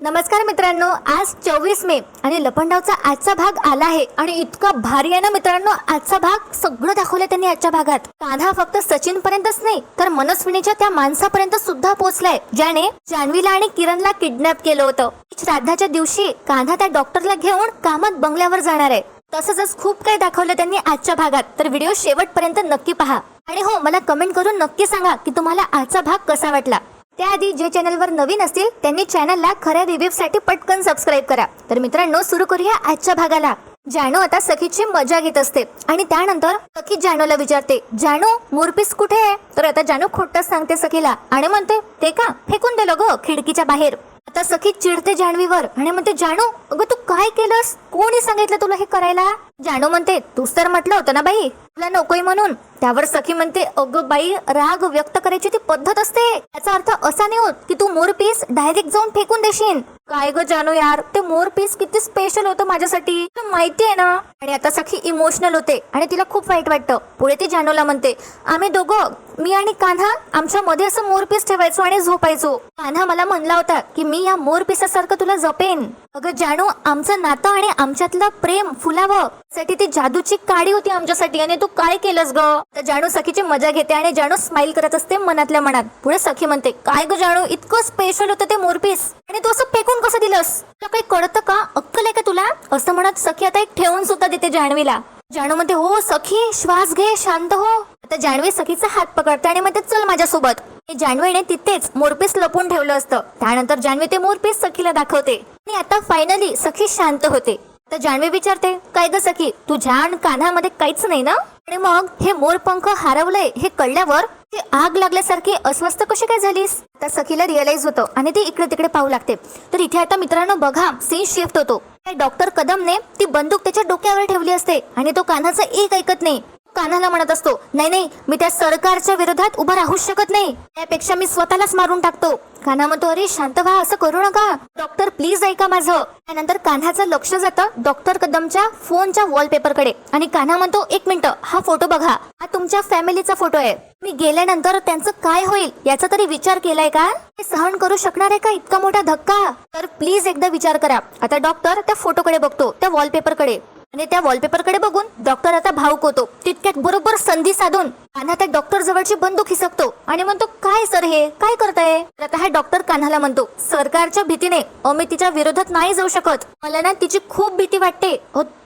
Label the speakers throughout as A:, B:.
A: नमस्कार मित्रांनो, आज 24 मे आणि लपंडावचा आजचा भाग आला आहे आणि इतका भारी आहे ना मित्रांनो. आजचा भाग सगळं दाखवलं त्यांनी आजच्या भागात. कान्हा फक्त सचिन पर्यंतच नाही तर मनस्विनीच्या त्या माणसापर्यंत सुद्धा पोहोचलाय ज्याने जान्हवीला आणि किरणला किडनॅप केलं होतं. श्राद्धाच्या दिवशी कान्हा त्या डॉक्टरला घेऊन कामत बंगल्यावर जाणार आहे. तसंच खूप काही दाखवलं त्यांनी आजच्या भागात. तर व्हिडिओ शेवटपर्यंत नक्की पहा आणि हो, मला कमेंट करून नक्की सांगा की तुम्हाला आजचा भाग कसा वाटला. त्याआधी जे चॅनलवर नवीन असतील त्यांनी चॅनलला खऱ्या रिव्ह्यू साठी पटकन सबस्क्राईब करा. तर मित्रांनो, सुरू करूया आजच्या भागाला. जानू आता सखीची मजा घेत असते आणि त्यानंतर सखी जानूला विचारते, जानू मोरपीस कुठे आहे? तर आता जानू खोटच सांगते सखीला आणि म्हणते, ते का फेकून दिलं ग खिडकीच्या बाहेर. आता सखी चिडते जान्हवीवर आणि म्हणते, जानू अगं तू काय केलंस? कोणी सांगितलं तुला हे करायला? जानू म्हणते, तूच तर म्हटलं होतं ना बाई तुला नकोय म्हणून. त्यावर सखी म्हणते, अगं बाई, राग व्यक्त करायची ती पद्धत असते. याचा अर्थ असा नाही होत की तू मोरपीस डायरेक्ट जाऊन फेकून देशील. काय ग जानू यार, ते मोरपीस किती स्पेशल होतं माझ्यासाठी, तुला माहिती आहे ना. आणि आता सखी इमोशनल होते आणि तिला खूप वाईट वाटतं. पुढे ती जानूला म्हणते, आम्ही दोघं, मी आणि कान्हा, आमच्या मध्ये असं मोरपीस ठेवायचो आणि झोपायचो. कान्हा मला म्हणला होता की मी या मोरपिसासारखं तुला जपेन. अगं जानू, आमचं नातं आणि आमच्यातलं प्रेम फुलावं साठी ती जादूची काडी होती आमच्यासाठी आणि तू काय केलंस ग? तर जानू सखीची मजा घेते आणि जानू स्माइल करत असते मनातल्या मनात. पुढे सखी म्हणते, काय ग जानू, इतकं स्पेशल होतं ते मोरपीस आणि तू असं फेकून कसं दिलंस? तुला काही कळतं का? अक्कल आहे का तुला? असं म्हणत सखी आता एक ठेवून सुद्धा देते जान्हवीला. जानू म्हणते, हो सखी, श्वास घे, शांत हो. आता जान्हवी सखीचा हात पकडते आणि म्हणते, चल माझ्यासोबत. जान्हवीने तिथेच मोरपीस लपून ठेवलं असतं. त्यानंतर जान्हवी ते मोरपीस सखीला दाखवते आणि आता फायनली सखी शांत होते. तर जान्हवी विचारते, काय ग सखी, तुझ्या आणि कान्हामध्ये काहीच नाही ना? आणि मग हे मोरपंख हरवलंय हे कळल्यावर ती आग लागल्यासारखी अस्वस्थ कशी काय झालीस? आता सखीला रिअलाइज होतं आणि ती इकडे तिकडे पाहू लागते. तर इथे आता मित्रांनो बघा, सीन शिफ्ट होतो. डॉक्टर कदमने ती बंदूक त्याच्या डोक्यावर ठेवली असते आणि तो कान्हाचं एक ऐकत नाही. कान्हाला म्हणत असतो, नाही नाही, मी त्या सरकारच्या विरोधात उभा राहू शकत नाही, त्यापेक्षा मी स्वतःलाच मारून टाकतो. कान्हा म्हणतो, अरे शांत व्हा, असं करू नका डॉक्टर, प्लीज ऐका माझं. त्यानंतर कान्हाचं लक्ष जातं डॉक्टर कदमच्या फोनच्या वॉलपेपरकडे आणि कान्हा म्हणतो, एक मिनिट, हा फोटो बघा, हा तुमच्या फॅमिलीचा फोटो आहे. मी गेल्यानंतर त्यांचं काय होईल याचा तरी विचार केलाय का? हे सहन करू शकणार आहे का इतका मोठा धक्का? तर प्लीज एकदा विचार करा. आता डॉक्टर त्या फोटोकडे बघतो, त्या वॉलपेपरकडे, आणि त्या वॉलपेपरकडे बघून डॉक्टर आता भावुक होतो. तितक्यात बरोबर संधी साधून कान्हा त्या डॉक्टर जवळची बंदूक हिसकतो आणि म्हणतो, काय सर, हे काय करताय? आता हा डॉक्टर कान्हाला म्हणतो, सरकारच्या भीतीने मी तिच्या विरोधात नाही जाऊ शकत, मला ना तिची खूप भीती वाटते,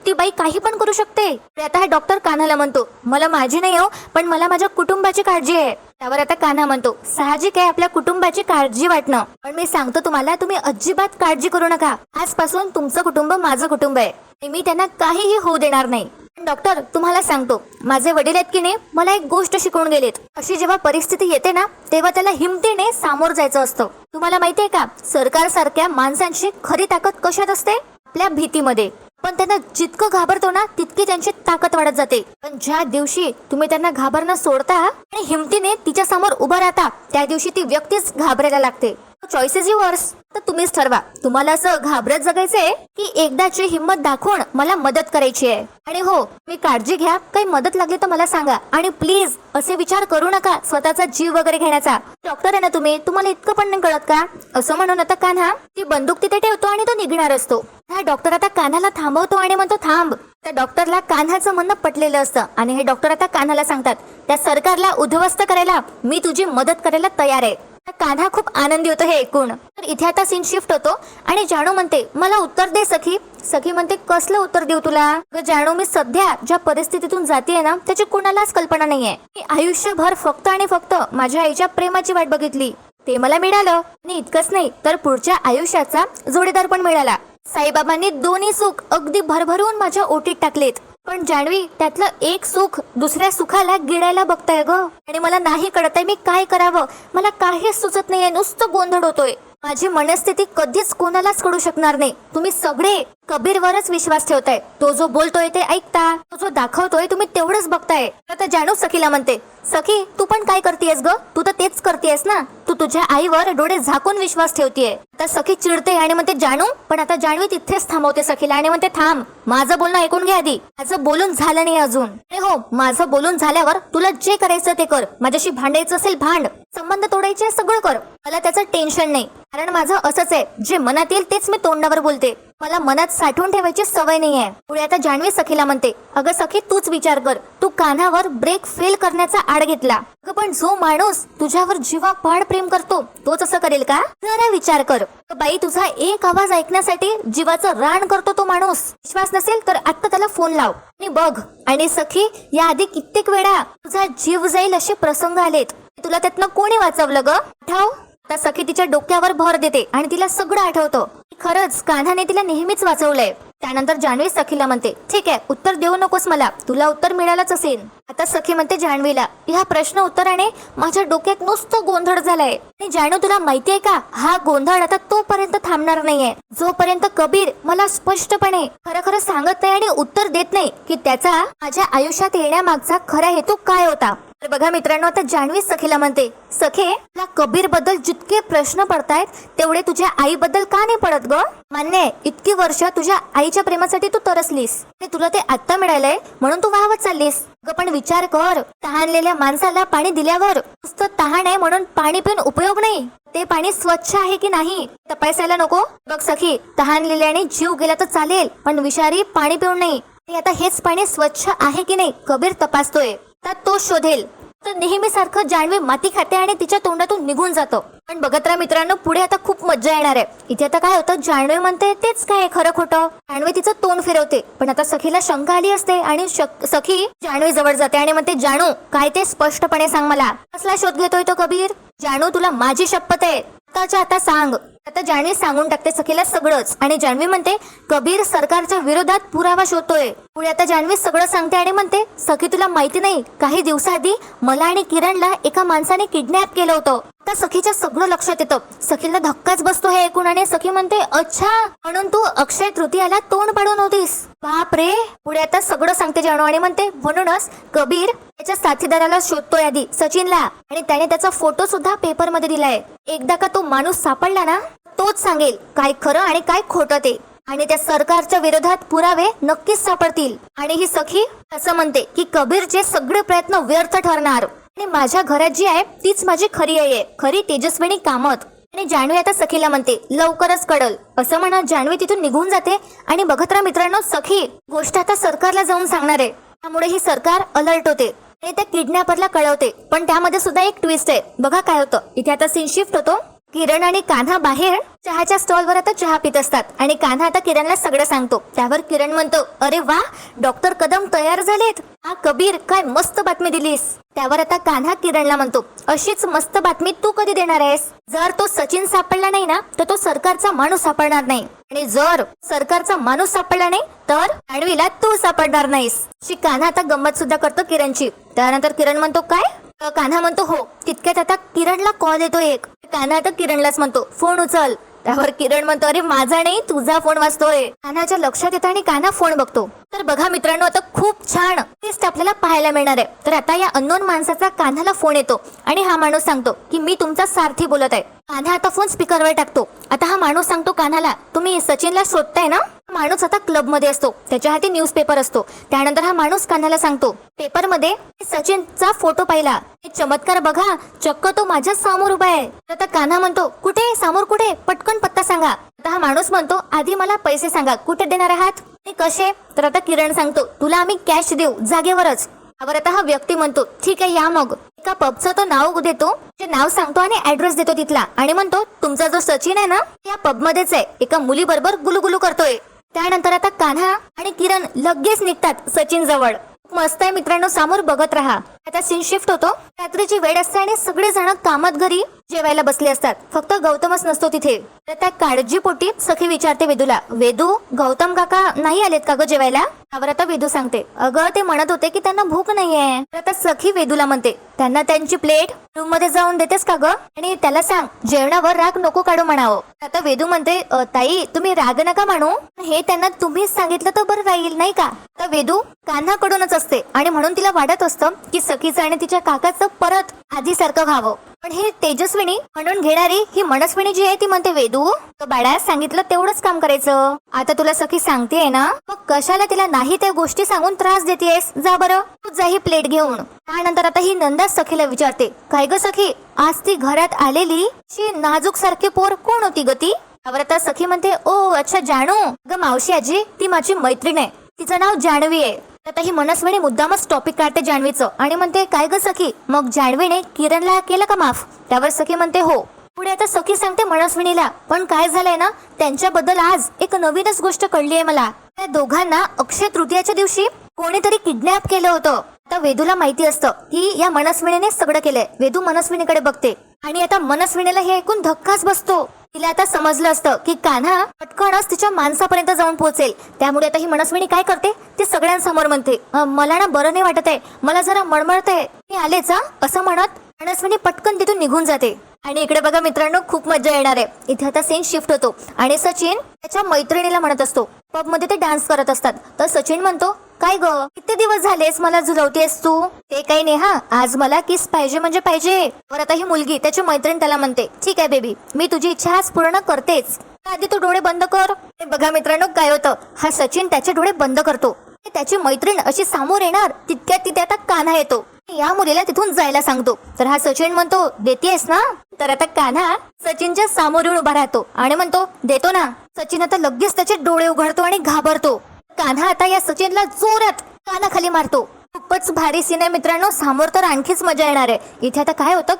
A: ती बाई काही पण करू शकते. आता हा डॉक्टर कान्हाला म्हणतो, मला माझी नाही हो, पण मला माझ्या कुटुंबाची काळजी आहे. त्यावर आता कान्हा म्हणतो, साहजिक आहे आपल्या कुटुंबाची काळजी वाटणं, पण मी सांगतो तुम्हाला, तुम्ही अजिबात काळजी करू नका. आजपासून तुमचं कुटुंब माझं कुटुंब आहे, मी त्यांना काहीही होऊ देणार नाही. डॉक्टर, तुम्हाला सांगतो, माझे वडील आहेत की नाही, मला एक गोष्ट शिकवून गेलेत. अशी जेव्हा परिस्थिती येते ना, तेव्हा त्याला हिमतीने सामोर जायचं असतं. तुम्हाला माहितीये का, सरकार सारख्या माणसांची खरी ताकद कशात असते? आपल्या भीतीमध्ये. पण त्यांना जितकं घाबरतो ना, तितकी त्यांची ताकद वाढत जाते. पण ज्या दिवशी तुम्ही त्यांना घाबरणं सोडता आणि हिमतीने तिच्या समोर उभा राहता, त्या दिवशी ती व्यक्तीच घाबरायला लागते. Choice is yours. तर तुम्हीच ठरवा, तुम्हाला असं घाबरत जगायचंय की एकदाची हिंमत दाखवून मला मदत करायची आहे. आणि हो, मी काळजी घ्या, काही मदत लागली तर मला सांगा. आणि प्लीज असे विचार करू नका स्वतःचा जीव वगैरे घेण्याचा. डॉक्टर आहे ना तुम्ही, तुम्हाला इतकं पण नाही कळत का? असं म्हणून आता कान्हा ती बंदूक तिथे ठेवतो आणि तो निघणार असतो. हा डॉक्टर आता कान्हाला थांबवतो आणि म्हणतो, थांब. त्या डॉक्टरला कान्हाचं म्हणणं पटलेलं असतं आणि हे डॉक्टर आता कान्हाला सांगतात, त्या सरकारला उद्ध्वस्त करायला मी तुझी मदत करायला तयार आहे. कान्हा खूप आनंदी होतो हे ऐकून. तर इथे आता सीन शिफ्ट होतो आणि जानू म्हणते, मला उत्तर दे सखी. सखी म्हणते, कसलं उत्तर देऊ तुला? जानू, मी सध्या ज्या परिस्थितीतून जातीये ना, त्याची कुणालाच कल्पना नाहीये. मी आयुष्यभर फक्त आणि फक्त माझ्या आईच्या प्रेमाची वाट बघितली, ते मला मिळालं. आणि इतकंच नाही तर पुढच्या आयुष्याचा जोडीदार पण मिळाला. साईबाबांनी दोन्ही सुख अगदी भरभरून माझ्या ओटीत टाकलेत. पण जान्हवी, त्यातलं एक सुख दुसऱ्या सुखाला गिळायला बघताय ग, आणि मला नाही कळतंय मी काय करावं. मला काहीच सुचत नाहीये, नुसतं गोंधळ होतोय. माझी मनस्थिती कधीच कोणालाच कळू शकणार नाही. तुम्ही सगळे कबीरवरच विश्वास ठेवताय. तो जो बोलतोय ते ऐकता, तो जो दाखवतोय तुम्ही तेवढंच बघताय. आता जानू सखीला म्हणते, सखी तू पण काय करतेयस ग? तू तर तेच करतेयस ना. तू तुझ्या आईवर डोळे झाकून विश्वास ठेवतेय. आता सखी चिडते आणि म्हणते जानू, पण आता जान्हवी तिथेच थांबवते सखीला आणि म्हणते थांब, माझं बोलणं ऐकून घे आधी. माझं बोलून झालं नाही अजून. आणि हो, माझं बोलून झाल्यावर तुला जे करायचं ते कर. माझ्याशी भांडायचं असेल भांड, संबंध तोडायचे सगळं कर. मला त्याचं टेन्शन नाही, कारण माझं असंच आहे, जे मनात येईल तेच मी तोंडावर बोलते. मला मनात साठवून ठेवायची सवय नाहीये. पुढे आता जान्हवी सखीला म्हणते, अगं सखी तूच विचार कर, तू कान्हावर ब्रेक फेल करण्याचा आड घेतला. अगं पण जो माणूस तुझ्यावर जीवापाड प्रेम करतो तोच असं करेल का? जरा विचार कर. बाई तुझा एक आवाज ऐकण्यासाठी जीवाचं रान करतो तो माणूस. विश्वास नसेल तर आता त्याला फोन लाव आणि बघ. आणि सखी, याआधी कित्येक वेळा तुझा जीव जाईल असे प्रसंग आलेत. तुला त्यातनं कोणी वाचवलं ग? आठव. आता सखी तिच्या डोक्यावर भर देते आणि तिला सगळं आठवतं. खरंच कान्हाने तिला नेहमीच वाचवलंय. त्यानंतर जान्हवी सखीला म्हणते, ठीक आहे, उत्तर देऊ नकोस मला, तुला उत्तर मिळालंच असेल. आता सखी म्हणते जान्हवीला, ह्या प्रश्न उत्तराने माझ्या डोक्यात नुसतं गोंधळ झालाय. आणि जान्हवी तुला माहितीये का, हा गोंधळ आता तोपर्यंत थांबणार नाहीये जोपर्यंत कबीर मला स्पष्टपणे खरं खरं सांगत नाही आणि उत्तर देत नाही की त्याचा माझ्या आयुष्यात येण्यामागचा खरा हेतू काय होता. तर बघा मित्रांनो, आता जान्हवी सखीला म्हणते, सखे तुला कबीर बद्दल जितके प्रश्न पडतायत तेवढे तुझ्या आई बद्दल का नाही पडत ग? मान्य आहे, इतकी वर्ष तुझ्या आईच्या प्रेमासाठी तू तरसलीस, तुला ते आत्ता मिळालंय म्हणून तू वाहवत चाललीस. ग पण विचार कर, तहानलेल्या माणसाला पाणी दिल्यावर नुसतं तहान आहे म्हणून पाणी पिऊन उपयोग नाही. ते पाणी स्वच्छ आहे की नाही तपासायला नको? बघ सखी, तहानलेल्याने जीव गेला तर चालेल, पण विषारी पाणी पिऊन नाही. आता हेच पाणी स्वच्छ आहे की नाही कबीर तपासतोय, तर तो शोधेल. तर नेहमी सारखं जान्हवी माती खाते आणि तिच्या तोंडातून निघून जातो. पण बघत राहा मित्रांनो, पुढे आता खूप मज्जा येणार आहे. इथे आता काय होतं, जान्हवी म्हणते तेच काय खरं खोटं. जान्हवी तिचं तोंड फिरवते, पण आता सखीला शंका आली असते आणि सखी जान्हवी जवळ जाते आणि म्हणते, जानू काय ते स्पष्टपणे सांग मला. कसला शोध घेतोय तो कबीर? जानू तुला माझी शपथ आहे, आताच्या आता सांग. आता जान्हवी सांगून टाकते सखीला सगळंच आणि जान्हवी म्हणते, कबीर सरकारच्या विरोधात पुरावा शोधतोय. पुढे आता जान्हवी सगळं सांगते आणि म्हणते, सखी तुला माहिती नाही, काही दिवसाआधी मला आणि किरणला एका माणसाने किडनॅप केलं होतं. आता सखीच्या सगळं लक्षात येतं. सखीला धक्काच बसतो हे ऐकून आणि सखी म्हणते, अच्छा म्हणून तू अक्षय तृतीयाला तोंड पाडून होतीस? बाप रे. पुढे आता सगळं सांगते जानू आणि म्हणते, म्हणूनच कबीर त्याच्या साथीदाराला शोधतोय आधी, सचिनला, आणि त्याने त्याचा फोटो सुद्धा पेपर मध्ये दिलाय. एकदा का तो माणूस सापडला ना, तोच सांगेल काय खरं आणि काय खोटं ते, आणि त्या सरकारच्या विरोधात पुरावे नक्कीच सापडतील. आणि ही सखी असं म्हणते की कबीरचे सगळे प्रयत्न व्यर्थ ठरणार आणि माझ्या घरात जी आहे तीच माझी खरी आई आहे, खरी तेजस्विनी कामत. आणि जान्हवी आता सखीला म्हणते, लवकरच कळल. असं म्हणत जान्हवी तिथून निघून जाते. आणि बघत राहा मित्रांनो, सखी गोष्ट आता सरकारला जाऊन सांगणार आहे. त्यामुळे ही सरकार अलर्ट होते आणि त्या किडनॅपरला कळवते. पण त्यामध्ये सुद्धा एक ट्विस्ट आहे. बघा काय होतं. इथे आता सीन शिफ्ट होतो. किरण आणि कान्हा बाहेर चहाच्या स्टॉलवर आता चहा पित असतात आणि कान्हा आता किरणला सगळं सांगतो. त्यावर किरण म्हणतो, अरे वा, डॉक्टर कदम तयार झालेत. हा कबीर, काय मस्त बातमी दिलीस. त्यावर आता कान्हा किरणला म्हणतो, अशीच मस्त बातमी तू कधी देणार आहेस? जर तो सचिन सापडला नाही ना, तर तो सरकारचा माणूस सापडणार नाही, आणि जर सरकारचा माणूस सापडला नाही तर जान्हवीला तू सापडणार नाहीस. अशी कान्हा आता गंमत सुद्धा करतो किरणची. त्यानंतर किरण म्हणतो, काय? कान्हा म्हणतो, हो. तितक्यात आता किरणला कॉल येतो एक. कान्हा आता किरणलाच म्हणतो, फोन उचल. त्यावर किरण म्हणतो, अरे माझा नाही, तुझा फोन वाजतोय. कान्हाच्या लक्षात येतं आणि कान्हा फोन बघतो. तर बघा मित्रांनो, आता खूप छान ट्विस्ट आपल्याला पाहायला मिळणार आहे. तर आता या अननोन माणसाचा कान्हाला फोन येतो आणि हा माणूस सांगतो की मी तुमचा सारथी बोलत आहे. कान्हा आता फोन स्पीकरवर टाकतो. आता हा माणूस सांगतो कान्हाला, तुम्ही सचिनला शोधताय ना? माणूस आता क्लब मध्ये असतो, त्याच्या हाती न्यूजपेपर असतो. त्यानंतर हा माणूस कान्हाला सांगतो, पेपर मध्ये सचिनचा फोटो पाहिला. चमत्कार बघा, चक्क तो माझ्या समोर उभा आहे. आता कान्हा म्हणतो, कुठे? समोर कुठे? पटकन पत्ता सांगा. आता हा माणूस म्हणतो, आधी मला पैसे सांगा, कुठे देणार आहात? कसे? तर आता किरण सांगतो, तुला आम्ही कॅश देऊ, जागेवरच. त्यावर आता हा व्यक्ती म्हणतो, ठीक आहे, या मग. एका पबचं तो नाव देतो, ते नाव सांगतो आणि ऍड्रेस देतो तिथला, आणि म्हणतो, तुमचा जो सचिन आहे ना, या पब मध्येच आहे, एका मुलीबरोबर गुलुगुलू करतोय. त्यानंतर आता कान्हा आणि किरण लगेच निघतात सचिन जवळ. मस्त आहे मित्रांनो, समोर बघत राहा. आता सीन शिफ्ट होतो. रात्रीची वेळ असते आणि सगळेजण कामात घरी जेवायला बसले असतात. फक्त गौतमच नसतो तिथे. तर त्या काळजीपोटी सखी विचारते वेदूला, वेदू गौतम काका नाही आलेत का ग जेवायला? त्यावर आता वेदू सांगते, अगं ते म्हणत होते की त्यांना भूक नाहीये. तर आता सखी वेदूला म्हणते, त्यांना त्यांची प्लेट रूम मध्ये जाऊन देतेस का ग? आणि त्याला सांग जेवणावर राग नको काढू म्हणावं. आता वेदू म्हणते, ताई तुम्ही राग नका म्हणू, हे त्यांना तुम्हीच सांगितलं तर बरं राहील नाही का? तर वेदू कान्हाकडूनच असते आणि म्हणून तिला वाटत असतं की सखीचं आणि तिच्या काकाचं परत आधीसारखं व्हावं. पण हे तेजस्विनी म्हणून घेणारी ही मनस्विनी जी आहे ती म्हणते, वेदू तो बाळा सांगितलं तेवढंच काम करायचं. आता तुला सखी सांगतेय ना, मग कशाला तिला नाही त्या गोष्टी सांगून त्रास देतेस? जा बरं तू जा ही प्लेट घेऊन. त्यानंतर आता ही नंदा सखीला विचारते, काय ग सखी आज ती घरात आलेली शी नाजूक सारखी पोर कोण होती ग ती? त्यावर आता सखी म्हणते, ओ अच्छा जानू ग मावशी आजी ती माझी मैत्रीण आहे, तिचं नाव जान्हवी आहे. आता ही मनस्विनी मुद्दामच टॉपिक काढते जान्हवीचं आणि म्हणते, काय ग सखी मग जान्हवीने किरणला केलं का माफ? त्यावर सखी म्हणते, हो. पुढे आता सखी सांगते मनस्विनीला, पण काय झालंय ना त्यांच्याबद्दल आज एक नवीनच गोष्ट कळली आहे मला. त्या दोघांना अक्षय तृतीयाच्या दिवशी कोणीतरी किडनॅप केलं होतं. आता वेदूला माहिती असतं की या मनस्विनीने सगळं केलंय. वेदू मनस्विनीकडे बघते आणि आता मनस्विनीला हे ऐकून धक्काच बसतो. तिला आता समजलं असतं की कान्हा पटकनच तिच्या माणसापर्यंत जाऊन पोहोचेल. त्यामुळे आता ही मनस्विनी काय करते ते सगळ्यांसमोर म्हणते, मला ना बरं नाही वाटत आहे, मला जरा मळमळतंय, मी आलेच असं म्हणत मनस्विनी पटकन तिथून निघून जाते. आणि इकडे बघा मित्रांनो खूप मजा येणार आहे. इथे आता सीन शिफ्ट होतो आणि सचिन त्याच्या मैत्रिणीला म्हणत असतो, पब मध्ये ते डान्स करत असतात. तर सचिन म्हणतो, काय ग किती दिवस झालेस मला झुलवतेस तू? ते काही नाही हा, आज मला किस पाहिजे म्हणजे पाहिजे. वर आता ही मुलगी त्याची मैत्रीण त्याला म्हणते, ठीक आहे बेबी मी तुझी इच्छा आज पूर्ण करतेच, आधी तू डोळे बंद कर. ते बघा मित्रांनो काय होतं, हा सचिन त्याचे डोळे बंद करतो. त्याची मैत्रीण अशी समोर येणार तितक्यात तिथे आता कान्हा येतो. या मुलीला तिथून जायला सांगतो. तर हा सचिन म्हणतो, देतेस ना? तर आता कान्हा सचिनच्या समोर येऊन उभा राहतो आणि म्हणतो, देतो ना. सचिन आता लगेच त्याचे डोळे उघडतो आणि घाबरतो. कान्हा आता या सचिनला जोरात कानाखाली मारतो. खूपच भारी सीन आहे मित्रांनो, समोर तर आणखीच मजा येणार आहे. इथे आता काय होतं,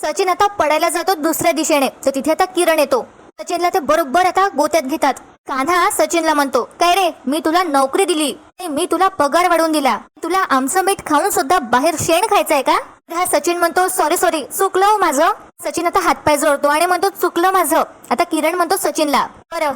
A: सचिन आता पडायला जातो दुसऱ्या दिशेने, तर तिथे आता किरण येतो. सचिनला ते बरोबर आता गोत्यात घेतात. कान्हा सचिनला म्हणतो, काय रे मी तुला नोकरी दिली, मी तुला पगार वाढवून दिला, तुला आमचं मीठ खाऊन सुद्धा बाहेर शेण खायचंय का? हा सचिन म्हणतो, सॉरी चुकलं माझं. सचिन आता हातपाय जोडतो आणि म्हणतो, चुकलं माझं. आता किरण म्हणतो सचिनला, बरं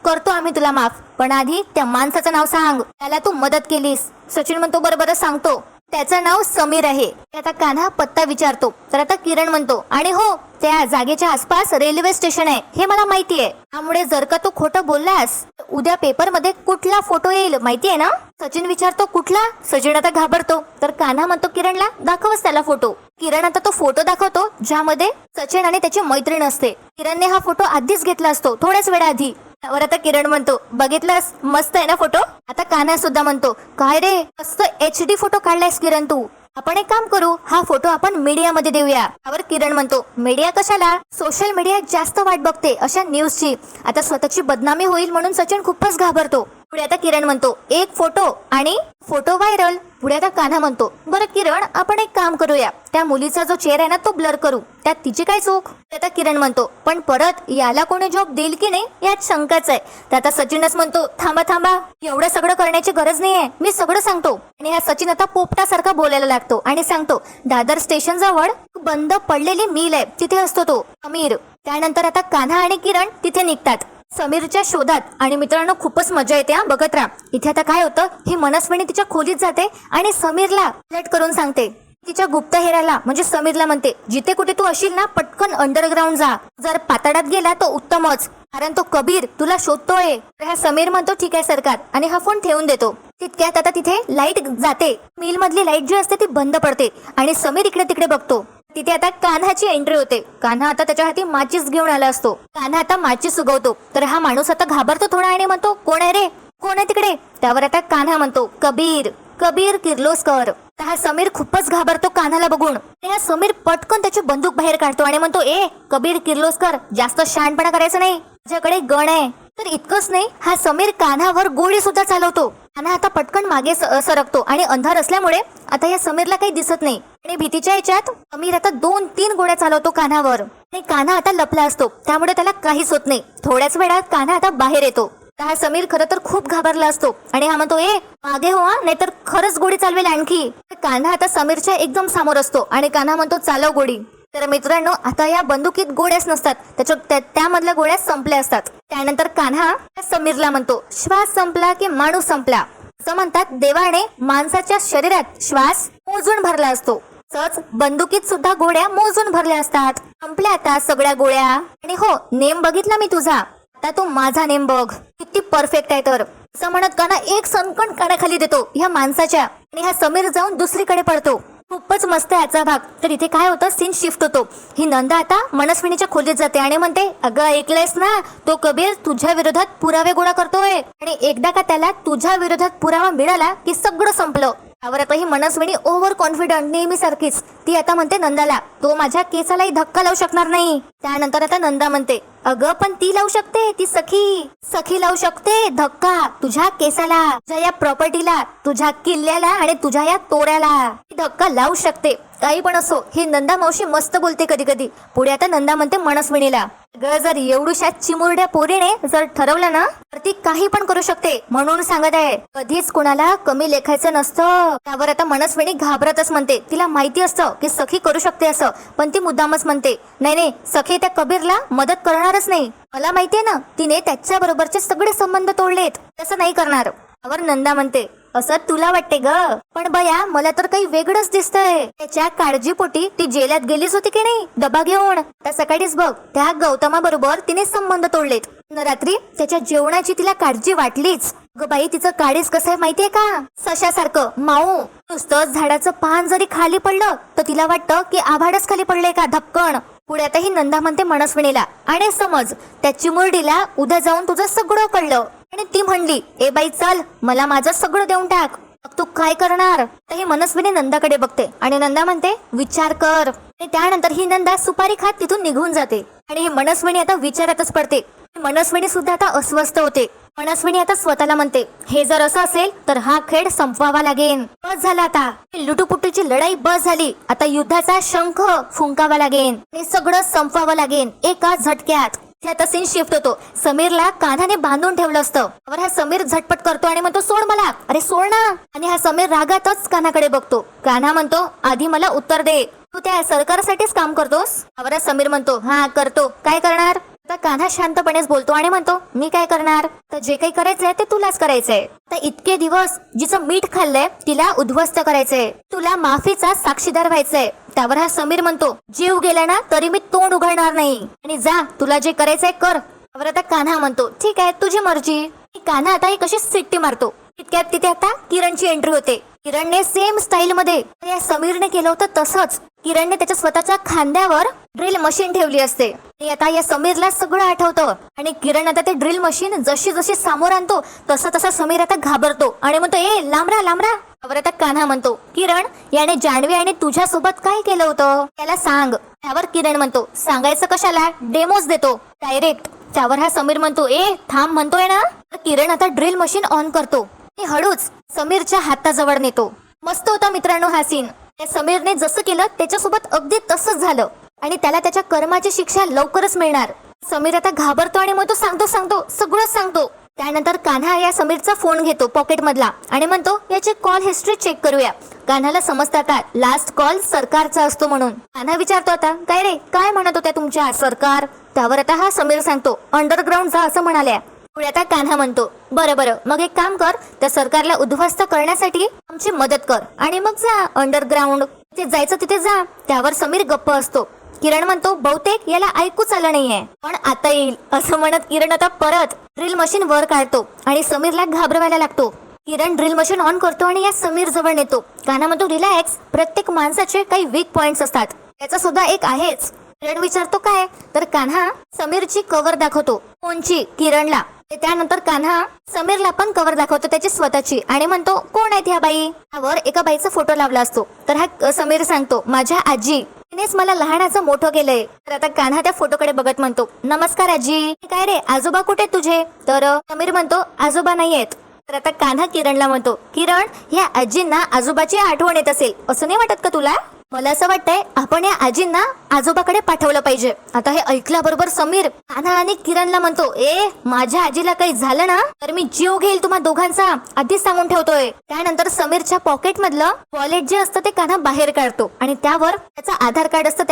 A: करतो आम्ही तुला माफ, पण आधी त्या माणसाचं नाव सांग, त्याला तू मदत केलीस. सचिन म्हणतो, बरं सांगतो, त्याचं नाव समीर आहे. आता कान्हा पत्ता विचारतो. तर आता किरण म्हणतो, आणि हो त्या जागेच्या आसपास रेल्वे स्टेशन आहे हे मला माहिती आहे, त्यामुळे जर का तू खोटं बोललास उद्या पेपर मध्ये कुठला फोटो येईल माहिती आहे ना? सचिन विचारतो, कुठला? सचिन आता घाबरतो. तर कान्हा म्हणतो किरणला, दाखवच त्याला फोटो. किरण आता तो फोटो दाखवतो ज्यामध्ये सचिन आणि त्याची मैत्रीण असते. किरणने हा फोटो आधीच घेतला असतो थोड्याच वेळाआधी. त्यावर आता किरण म्हणतो, बघितलंस मस्त आहे ना फोटो? आता कान्हा सुद्धा म्हणतो, काय रे मस्त HD फोटो काढलायस किरण तू, आपण एक काम करू, हा फोटो आपण मीडियामध्ये देऊया. त्यावर किरण म्हणतो, मीडिया कशाला? सोशल मीडिया जास्त वाट बघते अशा न्यूजची, आता स्वतःची बदनामी होईल म्हणून सचिन खूपच घाबरतो. पुढे आता किरण म्हणतो, एक फोटो आणि फोटो व्हायरल. पुढे आता कान्हा म्हणतो, बरं किरण आपण एक काम करूया, त्या मुलीचा जो चेहरा आहे ना तो ब्लर करू, त्यात तिची काय चूक? आता किरण म्हणतो, पण परत याला कोणी जॉब देईल की नाही यात शंकाच आहे. तर आता सचिनच म्हणतो, थांबा एवढं सगळं करण्याची गरज नाहीये, मी सगळं सांगतो. आणि हा सचिन आता पोपटासारखा बोलायला लागतो आणि सांगतो, दादर स्टेशन जवळ बंद पडलेली मिल आहे तिथे असतो तो समीर. त्यानंतर आता कान्हा आणि किरण तिथे निघतात समीरच्या शोधात. आणि मित्रांनो खूपच मजा येते बघत राहा. इथे आता काय होतं, ही मनस्विनी तिच्या खोलीत जाते आणि समीरला अलर्ट करून सांगते, तिच्या गुप्तहेराला म्हणजे समीरला म्हणते, जिथे कुठे तू असशील ना पटकन अंडरग्राऊंड जा, जर पाताळात गेला तर उत्तमच, कारण तो कबीर तुला शोधतोय. हा समीर म्हणतो, ठीक आहे सरकार, आणि हा फोन ठेवून देतो. तितक्यात आता तिथे लाईट जाते, मिल मधली लाईट जी असते ती बंद पडते आणि समीर इकडे तिकडे बघतो. तिथे आता कान्हाची एंट्री होते. कान्हा आता त्याच्या हाती माचीस घेऊन आला असतो. कान्हा आता माचीस उगवतो. तर हा माणूस आता घाबरतो थोडा आणि म्हणतो, कोण आहे रे, कोण आहे तिकडे? त्यावर आता कान्हा म्हणतो, कबीर किर्लोस्कर. हा समीर खूपच घाबरतो कान्हाला बघून. हा समीर पटकन त्याची बंदूक बाहेर काढतो आणि म्हणतो, ए कबीर किर्लोस्कर जास्त शहाणपणा करायचं नाही, माझ्याकडे गण आहे. तर इतकंच नाही, हा समीर कान्हावर गोळी सुद्धा चालवतो. कान्हा आता पटकन मागे सरकतो आणि अंधार असल्यामुळे आता या समीरला काही दिसत नाही आणि भीतीच्या याच्यात समीर आता 2-3 गोळ्या चालवतो कान्हावर. आणि कान्हा आता लपला असतो त्यामुळे त्याला काहीच होत नाही. थोड्याच वेळात कान्हा आता बाहेर येतो. तर हा समीर खरं तर खूप घाबरला असतो आणि हा म्हणतो ए मागे हो हा, नाहीतर खरंच गोडी चालवेल आणखी. कान्हा आता समीरच्या एकदम समोर असतो आणि कान्हा म्हणतो चालव गोडी. तर मित्रांनो आता या बंदुकीत गोळ्याच नसतात, त्यामधल्या गोळ्या संपल्या असतात. त्यानंतर कान्हा समीरला म्हणतो श्वास संपला की माणूस संपला. असं म्हणतात देवाने माणसाच्या शरीरात श्वास मोजून भरला असतो, तसंच बंदुकीत सुद्धा गोळ्या मोजून भरल्या असतात. संपल्या आता सगळ्या गोळ्या. आणि हो नेम बघितला मी तुझा, आता तू माझा नेम बघ किती परफेक्ट आहे. तर असं म्हणत कान्हा एक सणकण कानाखाली देतो ह्या माणसाच्या आणि हा समीर जाऊन दुसरीकडे पडतो. खूपच मस्त आहे आजचा भाग. तर इथे काय होतं सीन शिफ्ट होतो. ही नंदा आता मनस्विनीच्या खोलीत जाते आणि म्हणते अगं ऐकलंयस ना तो कबीर तुझ्या विरोधात पुरावे गोळा करतोय आणि एकदा का त्याला तुझ्या विरोधात पुरावा मिळाला की सगळं संपलं. त्यावर आता ही मनस्विनी ओव्हर कॉन्फिडंट नेहमी सारखीच ती आता म्हणते नंदाला तो माझ्या केसालाही धक्का लावू शकणार नाही. त्यानंतर आता नंदा म्हणते अगं पण ती लावू शकते, ती सखी लावू शकते धक्का तुझ्या केसाला, तुझ्या या प्रॉपर्टीला, तुझ्या किल्ल्याला आणि तुझ्या या तोऱ्याला ती धक्का लावू शकते. काही पण असो ही नंदा मावशी मस्त बोलते कधी कधी. पुढे आता नंदा म्हणते मनस्विनीला ग जर एवढूशा चिमुरड्या पोरीने जर ठरवलं ना तर ती काही पण करू शकते, म्हणून सांगत आहे कधीच कोणाला कमी लेखायचं नसतं. त्यावर आता मनस्विनी घाबरतच म्हणते तिला माहिती असतं की सखी करू शकते असं, पण ती मुद्दामच म्हणते नाही सखी त्या कबीरला मदत करणारच नाही. मला माहितीये ना तिने त्याच्या बरोबरचे सगळे संबंध तोडलेत, तसं नाही करणार. त्यावर नंदा म्हणते असं तुला वाटते ग, पण बया मला तर काही वेगळंच दिसतंय. त्याच्या काळजीपोटी ती जेलात गेलीच होती की नाही डबा घेऊन, त्या सकाळीच बघ त्या गौतमा बरोबर तिने संबंध तोडलेत. रात्री त्याच्या जेवणाची तिला काळजी वाटलीच. ग बाई तिचं काळीज कसं आहे माहितीये का, सशासारखं माऊ. नुसतं झाडाचं पान जरी खाली पडलं तर तिला वाटतं की आभाडच खाली पडलंय का धपकन. पुढे आता ही नंदा म्हणते मनस्विनीला आणि समज त्या चिमुरडीला उद्या जाऊन तुझं सगळं कळलं आणि ती म्हणली ए बाई चल मला माझं सगळं देऊन टाक, मग तू काय करणार. तर ही मनस्विनी नंदाकडे बघते आणि नंदा म्हणते विचार कर. आणि त्यानंतर ही नंदा सुपारी खात तिथून निघून जाते आणि ही मनस्विनी आता विचारातच पडते. मनस्विनी सुद्धा आता अस्वस्थ होते. मनस्विनी आता स्वतःला म्हणते हे जर असं असेल तर हा खेळ संपवावा लागेल. बस झाला आता लुटूपुटीची लढाई बस झाली, आता युद्धाचा शंख फुंकावा लागेल आणि सगळं संपवावं लागेल एका झटक्यात. आता सीन शिफ्ट होतो. समीरला कान्हाने बांधून ठेवलं असतं. हा समीर झटपट करतो आणि म्हणतो सोड मला, अरे सोड ना. आणि हा समीर रागातच कान्हाकडे बघतो. कान्हा म्हणतो आधी मला उत्तर दे, तू त्या सरकारसाठीच काम करतोस. हा समीर म्हणतो हा करतो, काय करणार. आता कान्हा शांतपणेच बोलतो आणि म्हणतो मी काय करणार, तर जे काही करायचंय ते तुलाच करायचंय. तर इतके दिवस जिचं मीठ खाल्लंय तिला उद्ध्वस्त करायचंय, तुला माफीचा साक्षीदार व्हायचंय. त्यावर हा समीर म्हणतो जीव गेला ना तरी मी तोंड उघडणार नाही आणि जा तुला जे करायचंय कर. त्यावर आता कान्हा म्हणतो ठीक आहे तुझी मर्जी. कान्हा आता ही कशी सिट्टी मारतो. तितक्यात तिथे आता किरणची एंट्री होते. किरणने सेम स्टाईल मध्ये या समीरने केलं होतं तसंच किरणने त्याच्या स्वतःच्या खांद्यावर ड्रिल मशीन ठेवली असते. आता या समीरला सगळं आठवतं आणि किरण आता ते ड्रिल मशीन जशी जशी समोर आणतो तसा तसा समीर आता घाबरतो आणि म्हणतो ए लांबरा लांबरा. त्यावर आता कान्हा म्हणतो किरण याने जान्हवी आणि तुझ्या सोबत काय केलं होतं त्याला सांग. त्यावर किरण म्हणतो सांगायचं कशाला, डेमोज देतो डायरेक्ट. त्यावर हा समीर म्हणतो ए थांब म्हणतोय ना. किरण आता ड्रिल मशीन ऑन करतो आणि हळूच समीरच्या हाताजवळ नेतो. मस्त होता मित्रांनो हा सीन. त्या समीरने जसं केलं त्याच्यासोबत अगदी तसंच झालं आणि त्याला त्याच्या कर्माची शिक्षा लवकरच मिळणार. समीर आता घाबरतो आणि मग तो सांगतो सगळंच सांगतो. त्यानंतर कान्हा या समीरचा फोन घेतो पॉकेट मधला आणि म्हणतो याची कॉल हिस्ट्री चेक करूया. कान्हाला समजतं आता लास्ट कॉल सरकारचा असतो म्हणून. कान्हा विचारतो आता काय रे काय म्हणत होत्या तुमच्या सरकार. त्यावर आता हा समीर सांगतो अंडरग्राऊंड जा असं म्हणाल्या. पुढे आता कान्हा म्हणतो बरं मग एक काम कर, त्या सरकारला उद्ध्वस्त करण्यासाठी आमची मदत कर आणि मग जा अंडरग्राऊंड, ते जायचं तिथे जा. त्यावर समीर गप्प असतो. किरण म्हणतो बहुतेक याला ऐकूच आलं नाहीये पण आता येईल असं म्हणत किरण आता परत ड्रिल मशीन वर काढतो आणि समीरला घाबरवायला लागतो. किरण ड्रिल मशीन ऑन करतो आणि या समीर जवळ नेतो. कान्हा म्हणतो रिलॅक्स, प्रत्येक माणसाचे काही वीक पॉइंट्स असतात, त्याचा सुद्धा एक आहेच. किरण विचारतो काय, तर कान्हा समीरची कव्हर दाखवतो फोनची किरणला. त्यानंतर कान्हा समीरला पण कव्हर दाखवतो त्याची स्वतःची आणि म्हणतो कोण आहेत ह्या बाई. त्यावर एका बाईचा फोटो लावला असतो. तर हा समीर सांगतो माझ्या आजी, तिनेच मला लहानाचं मोठं केलंय. तर आता कान्हा त्या फोटोकडे बघत म्हणतो नमस्कार आजी. काय रे आजोबा कुठे तुझे. तर समीर म्हणतो आजोबा नाहीयेत. तर आता कान्हा किरणला म्हणतो किरण ह्या आजींना आजोबाची आठवण येत असेल असं नाही वाटत का तुला. मला असं वाटतंय आपण या आजींना आजोबाकडे पाठवलं पाहिजे. आता हे ऐकल्याबरोबर समीर कान्हा आणि किरणला म्हणतो, ए माझ्या आजीला काही झालं ना तर मी जीव घेईल तुम्हा दोघांचा, आधीच सांगून ठेवतोय. त्यानंतर समीरच्या पॉकेट मधलं वॉलेट जे असतं ते कान्हा बाहेर काढतो आणि त्यावर त्याचा आधार कार्ड असतं,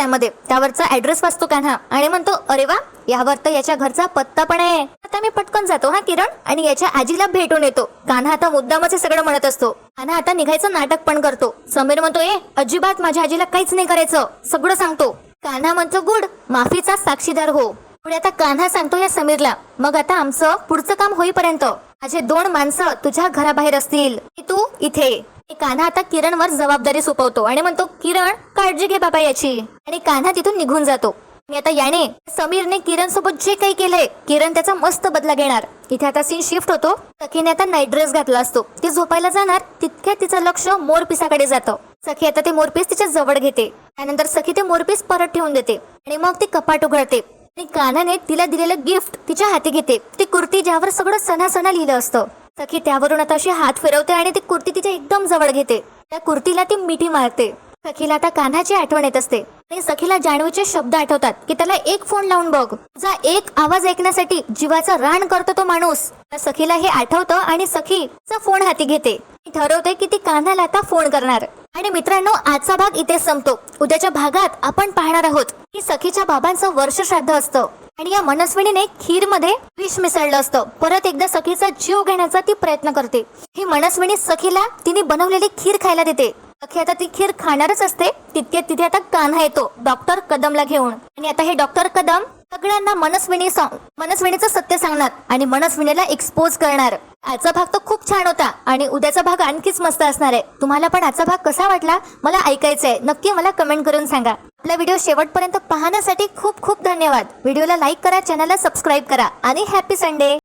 A: त्यावरचा ऍड्रेस वाचतो कान्हा आणि म्हणतो, अरे वा, यावर तर याच्या घरचा पत्ता पण आहे. आता मी पटकन जातो हा किरण आणि याच्या आजीला भेटून येतो. कान्हा आता मुद्दामच हे सगळं म्हणत असतो. कान्हा आता निघायचं नाटक पण करतो. समीर म्हणतो, ए अजिबात माझ्या आजीला काहीच नाही करायचं, सगळं सांगतो. कान्हा म्हणतो, गुड, माफीचा साक्षीदार हो. पुढे आता कान्हा सांगतो या समीरला, मग आता आमचं पुढचं काम होईपर्यंत माझे 2 माणसं तुझ्या घराबाहेर असतील, तू इथे. कान्हा आता किरणवर जबाबदारी सोपवतो आणि म्हणतो, किरण काळजी घे बाबा याची. आणि कान्हा तिथून निघून जातो. आणि आता याने समीरने किरण सोबत जे काही केलंय, किरण त्याचा मस्त बदला घेणार. इथे आता सीन शिफ्ट होतो. सखीने आता नाईट ड्रेस घातला असतो. ती झोपायला जाणार तितक्यात तिचं लक्ष मोरपिसाकडे जातं. सखी आता ते मोरपीस तिच्या जवळ घेते. त्यानंतर सखी ते मोरपीस परत ठेवून देते आणि मग ती कपाट उघडते आणि कान्हाने तिला दिलेलं गिफ्ट तिच्या हाती घेते. ती कुर्ती ज्यावर सगळं सणा लिहिलं असतं. सखी त्यावरून आता अशी हात फिरवते आणि ती कुर्ती तिच्या एकदम जवळ घेते. त्या कुर्तीला ती मिठी मारते. सखीला आता कान्हाची आठवण येत असते आणि सखीला जान्हवीचे शब्द आठवतात की त्याला एक फोन लावून बघ, तुझा एक आवाज ऐकण्यासाठी जीवाचा रान करतो तो माणूस. सखीला हे आठवतं आणि सखीचा फोन हाती घेते. ठरवते की ती कान्हाला आता फोन करणार. आणि मित्रांनो, आजचा भाग इथे संपतो. उद्याच्या भागात आपण पाहणार आहोत की सखीच्या बाबांचं वर्ष श्राद्ध असतं आणि या मनस्विनीने खीर मध्ये विष मिसळलं असतं. परत एकदा सखीचा जीव घेण्याचा ती प्रयत्न करते. ही मनस्विनी सखीला तिने बनवलेली खीर खायला देते. सखी आता ती खीर खाणारच असते तितक्यात तिथे आता कान्हा येतो डॉक्टर कदमला घेऊन. आणि आता हे डॉक्टर कदम सगळ्यांना मनस्विनीचं सत्य सांगणार आणि मनस्विनीला एक्सपोज करणार. आजचा भाग तर खूप छान होता आणि उद्याचा भाग आणखीच मस्त असणार आहे. तुम्हाला पण आजचा भाग कसा वाटला मला ऐकायचंय, नक्की मला कमेंट करून सांगा. आपला व्हिडिओ शेवटपर्यंत पाहण्यासाठी खूप खूप धन्यवाद. व्हिडिओला लाईक करा, चॅनलला सबस्क्राईब करा आणि हॅपी संडे.